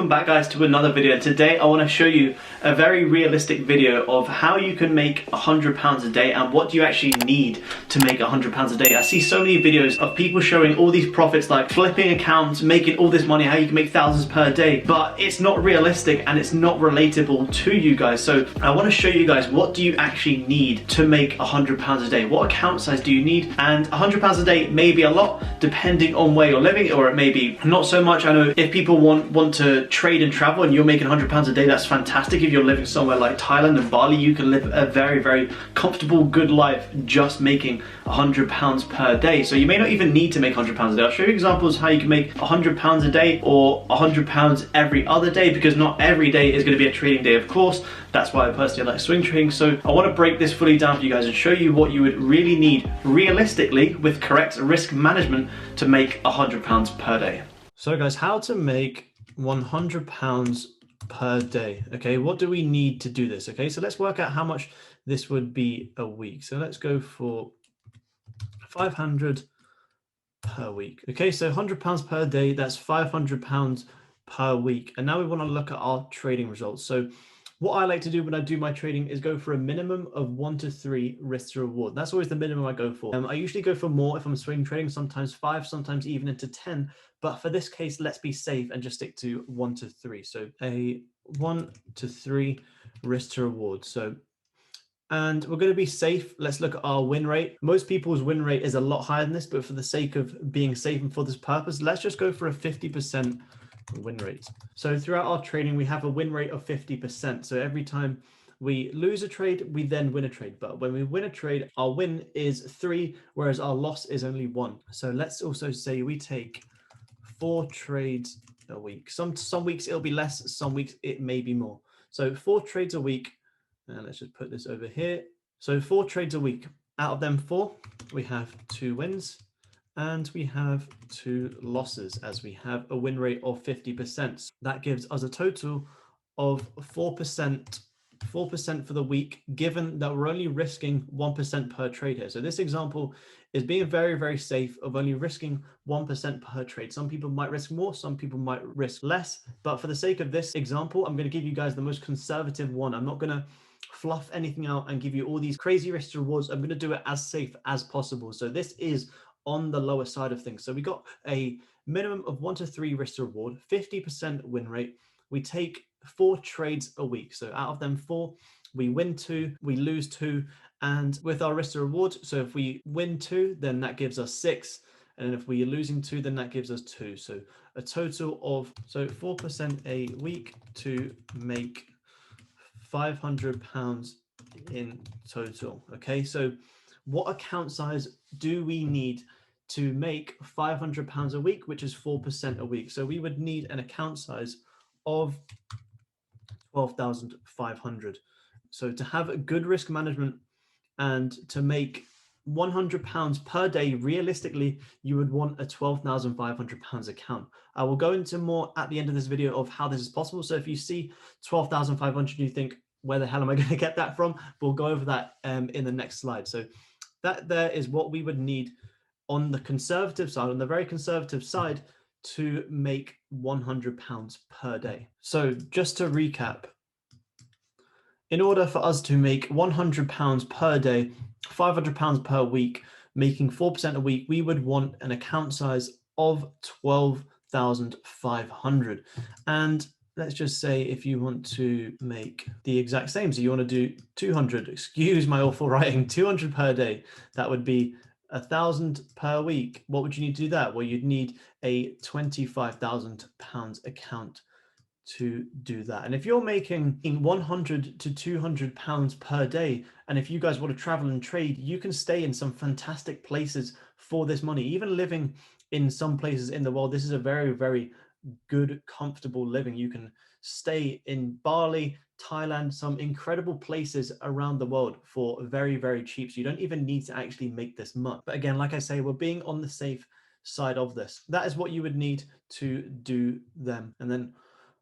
Welcome back guys to another video, and today I want to show you a very realistic video of how you can make £100 a day and what do you actually need to make £100 a day. I see so many videos of people showing all these profits, like flipping accounts, making all this money, how you can make thousands per day, but it's not realistic and it's not relatable to you guys. So I want to show you guys, what do you actually need to make £100 a day? What account size do you need? And £100 a day may be a lot depending on where you're living, or it may be not so much. I know if people want to trade and travel and you're making £100 a day, that's fantastic. If you're living somewhere like Thailand and Bali, you can live a very, very comfortable, good life just making £100 per day. So you may not even need to make £100 a day. I'll show you examples how you can make £100 a day or £100 every other day, because not every day is going to be a trading day, of course. That's why I personally like swing trading. So I want to break this fully down for you guys and show you what you would really need realistically with correct risk management to make £100 per day. So guys, how to make £100 per day. Okay, what do we need to do this? Okay, so let's work out how much this would be a week. So let's go for 500 per week. Okay, so £100 per day, that's £500 per week. And now we want to look at our trading results. So what I like to do when I do my trading is go for a minimum of 1 to 3 risk to reward. That's always the minimum I go for. I usually go for more if I'm swing trading, sometimes 5, sometimes even into 10. But for this case, let's be safe and just stick to 1 to 3. So a 1 to 3 risk to reward. And we're going to be safe. Let's look at our win rate. Most people's win rate is a lot higher than this, but for the sake of being safe and for this purpose, let's just go for a 50% win rate. So throughout our trading, we have a win rate of 50%. So every time we lose a trade, we then win a trade. But when we win a trade, our win is 3, whereas our loss is only 1. So let's also say we take 4 trades a week. Some weeks it'll be less, some weeks it may be more. So 4 trades a week. And let's just put this over here. So 4 trades a week. Out of them 4, we have 2 wins and we have 2 losses, as we have a win rate of 50%. That gives us a total of 4% for the week, given that we're only risking 1% per trade here. So this example is being very, very safe, of only risking 1% per trade. Some people might risk more, some people might risk less, but for the sake of this example, I'm going to give you guys the most conservative one. I'm not going to fluff anything out and give you all these crazy risk rewards. I'm going to do it as safe as possible. So this is on the lower side of things. So we got a minimum of 1 to 3 risk to reward, 50% win rate. We take 4 trades a week. So out of them 4, we win 2, we lose 2. And with our risk to reward, so if we win 2, then that gives us 6. And if we are losing 2, then that gives us 2. So a total of 4% a week to make £500 in total. Okay, so what account size do we need to make £500 a week, which is 4% a week? So we would need an account size of 12,500. So to have a good risk management and to make £100 per day, realistically, you would want a £12,500 account. I will go into more at the end of this video of how this is possible. So if you see 12,500, you think, where the hell am I going to get that from? We'll go over that in the next slide. So that there is what we would need on the conservative side, on the very conservative side, to make £100 per day. So just to recap, in order for us to make £100 per day, £500 per week, making 4% a week, we would want an account size of 12,500. And let's just say if you want to make the exact same, so you want to do 200, excuse my awful writing, 200 per day, that would be 1,000 per week. What would you need to do that? Well, you'd need a £25,000 account to do that. And if you're making £100 to £200 per day, and if you guys want to travel and trade, you can stay in some fantastic places for this money. Even living in some places in the world, this is a very, very good, comfortable living. You can stay in Bali, Thailand, some incredible places around the world for very, very cheap. So you don't even need to actually make this much. But again, like I say, we're being on the safe side of this. That is what you would need to do them. And then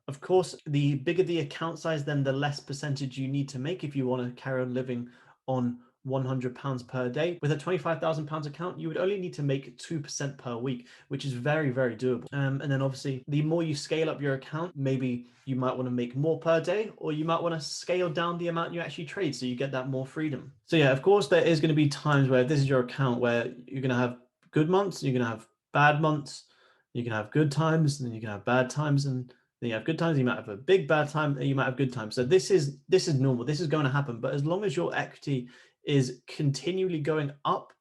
of course, the bigger the account size, then the less percentage you need to make if you want to carry on living on £100 per day. With a £25,000 account, you would only need to make 2% per week, which is very, very doable. And then obviously, the more you scale up your account, maybe you might want to make more per day, or you might want to scale down the amount you actually trade so you get that more freedom. So yeah, of course, there is going to be times where this is your account where you're going to have good months, you're going to have bad months, you can have good times, and then you can have bad times, and then you have good times, you might have a big bad time, and you might have good times. So this is normal. This is going to happen. But as long as your equity is continually going up,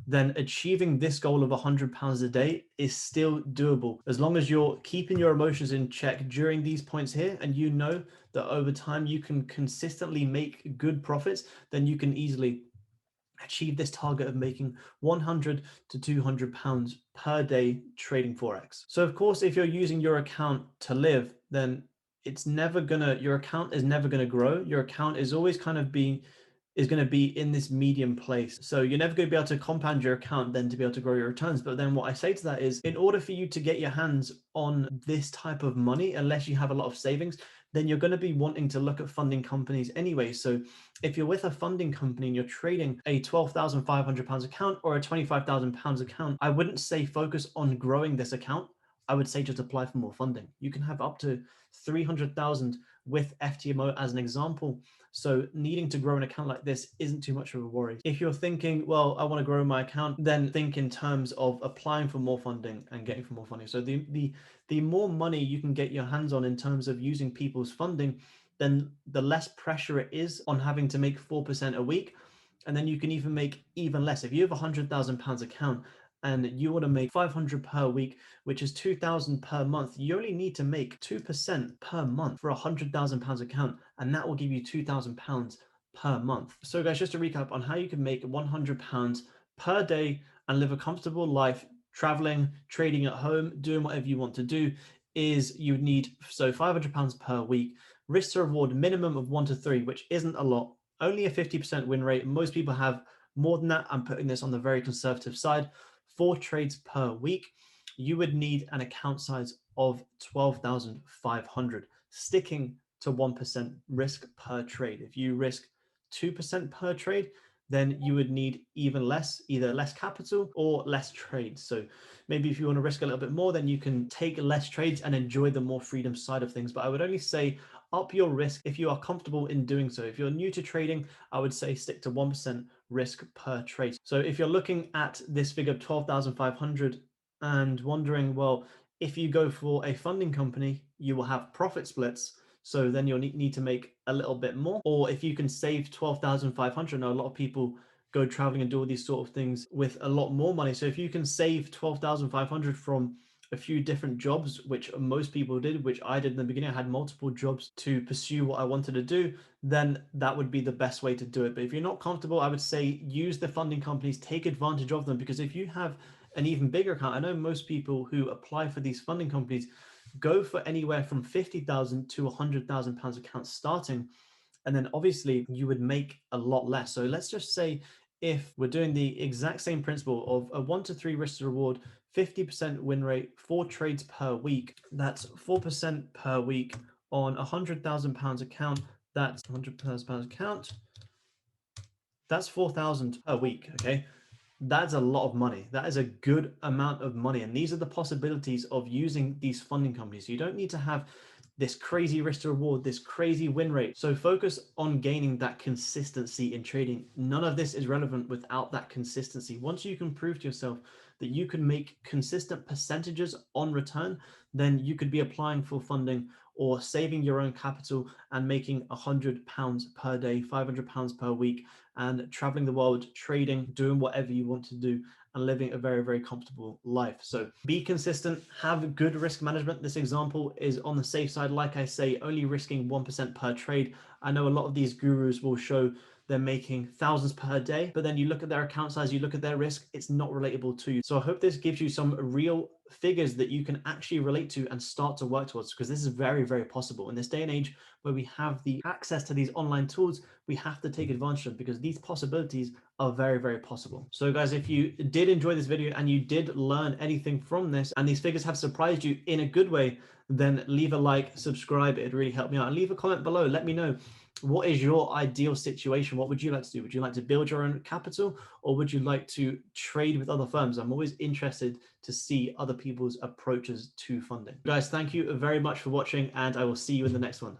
then achieving this goal of £100 a day is still doable. As long as you're keeping your emotions in check during these points here, and you know that over time you can consistently make good profits, then you can easily achieve this target of making £100 to £200 per day trading Forex. So of course, if you're using your account to live, then your account is never gonna grow. Your account is always kind of going to be in this medium place. So you're never going to be able to compound your account then to be able to grow your returns. But then what I say to that is, in order for you to get your hands on this type of money, unless you have a lot of savings, then you're going to be wanting to look at funding companies anyway. So if you're with a funding company and you're trading a £12,500 account or a £25,000 account, I wouldn't say focus on growing this account. I would say just apply for more funding. You can have up to 300,000 with FTMO as an example. So needing to grow an account like this isn't too much of a worry. If you're thinking, well, I want to grow my account, then think in terms of applying for more funding and getting for more funding. So the more money you can get your hands on in terms of using people's funding, then the less pressure it is on having to make 4% a week. And then you can even make even less. If you have a £100,000 account and you want to make 500 per week, which is 2,000 per month, you only need to make 2% per month for a £100,000 account, and that will give you £2,000 per month. So guys, just to recap on how you can make £100 per day and live a comfortable life, traveling, trading at home, doing whatever you want to do, is you need £500 per week, risk to reward minimum of 1 to 3, which isn't a lot, only a 50% win rate. Most people have more than that. I'm putting this on the very conservative side. 4 trades per week. You would need an account size of 12,500, sticking to 1% risk per trade. If you risk 2% per trade, then you would need even less, either less capital or less trades. So maybe if you want to risk a little bit more, then you can take less trades and enjoy the more freedom side of things. But I would only say up your risk if you are comfortable in doing so. If you're new to trading, I would say stick to 1% risk per trade. So if you're looking at this figure of 12,500 and wondering, well, if you go for a funding company, you will have profit splits. So then you'll need to make a little bit more. Or if you can save 12,500, now a lot of people go traveling and do all these sort of things with a lot more money. So if you can save 12,500 from a few different jobs, which most people did, which I did in the beginning, I had multiple jobs to pursue what I wanted to do, then that would be the best way to do it. But if you're not comfortable, I would say use the funding companies, take advantage of them, because if you have an even bigger account, I know most people who apply for these funding companies go for anywhere from 50,000 to £100,000 accounts starting. And then obviously you would make a lot less. So let's just say if we're doing the exact same principle of a 1 to 3 risk to reward, 50% win rate, 4 trades per week, that's 4% per week on a £100,000 account. That's £100,000 account. That's 4,000 per week. Okay. That's a lot of money. That is a good amount of money. And these are the possibilities of using these funding companies. You don't need to have this crazy risk to reward, this crazy win rate. So focus on gaining that consistency in trading. None of this is relevant without that consistency. Once you can prove to yourself that you can make consistent percentages on return, then you could be applying for funding or saving your own capital and making £100 per day, £500 per week, and traveling the world, trading, doing whatever you want to do, and living a very, very comfortable life. So be consistent, have good risk management. This example is on the safe side. Like I say, only risking 1% per trade. I know a lot of these gurus will show they're making thousands per day, but then you look at their account size, you look at their risk, it's not relatable to you. So I hope this gives you some real figures that you can actually relate to and start to work towards, because this is very, very possible. In this day and age where we have the access to these online tools, we have to take advantage of them, because these possibilities are very, very possible. So guys, if you did enjoy this video and you did learn anything from this and these figures have surprised you in a good way, then leave a like, subscribe, it'd really help me out, and leave a comment below. Let me know What is your ideal situation? What would you like to do? Would you like to build your own capital, or would you like to trade with other firms? I'm always interested to see other people's approaches to funding. Guys, thank you very much for watching, and I will see you in the next one.